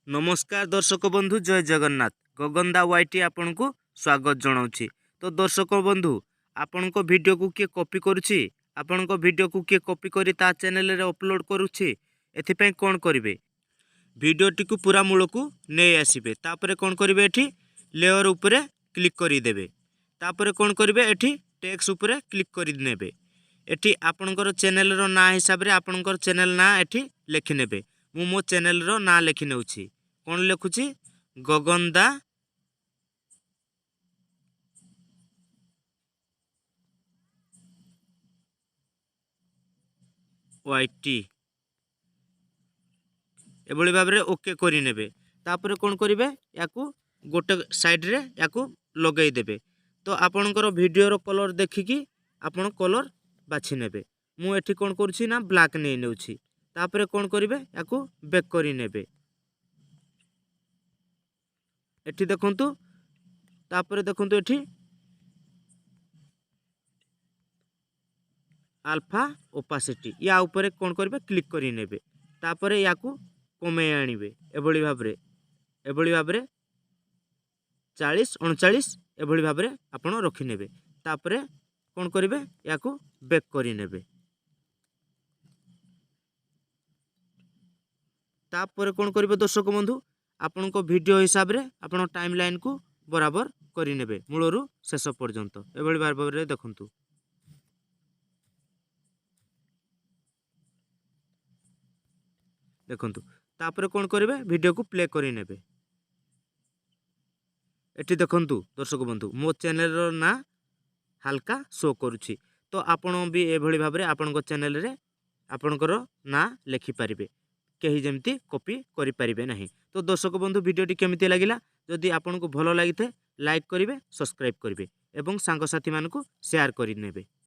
नमस्कार दर्शक बंधु जय जगन्नाथ गगनदा वाईटी आपन को स्वागत जनाऊँगी। तो दर्शक बंधु आपण को वीडियो को किए कॉपी करुच्ची आपण को वीडियो को किए कॉपी करी ता चैनल रे अपलोड करुच्ची एथिपाई कौन करिवे वीडियोटी को पूरा मूल को नहीं आसबे तापर कौन करिवे एठी लेयर उपरे क्लिक करी देबे तापर कौन करिवे एठी टेक्स्ट उपरे क्लिक करी नेबे एठी आपणकर चैनल रो ना हिसाब रे आपणकर चैनल ना एठी लिखि नेबे मु मो चैनल रो ना लिखि नेउछि कौन लिखुछि गगनदा वाईटी एभली भाव में ओके करि नेबे तापर कौन करिवे याकू गोटे साइड रे याकू लगेई देबे। तो आपणकर वीडियो रो कलर देखिकी आपण कलर बाछि नेबे मु एठी कौन करूछि ना ब्लैक नै नेउछि तापर कौन करिवे याकू बैक करि नेबे एठी देखंतु तापर देखंतु एठी अल्फा ओपासिटी या ऊपर कौन करिवे क्लिक करि नेबे तापर याकू कमे आनिबे एभली भाव में 40 39 एभली भाव में आपण रखि नेबे तापर कौन करिवे याकू बैक करि नेबे तापर कौन करिवे दर्शक बंधु आपण को वीडियो हिसाब रे आपण टाइमलाइन को बराबर करि नेबे मूलरू शेष पर्यंत एभली भाव में देखंतु देखंतु तापर कौन करिवे वीडियो को प्ले करि नेबे एठी देखंतु दर्शक बंधु मो चैनल रो ना हल्का शो करुछि। तो आपण भी एभली भाव में आपण चैनल रे आपणकर ना लिखि पारिबे कहीं जमती कॉपी करि पारिबे नहीं। तो दर्शक बंधु वीडियोटी केमिति लागिला जदि आपन को भलो लागिथे लाइक करिवे सब्सक्राइब करिवे एवं सांग साथी मान को शेयर करि नेबे।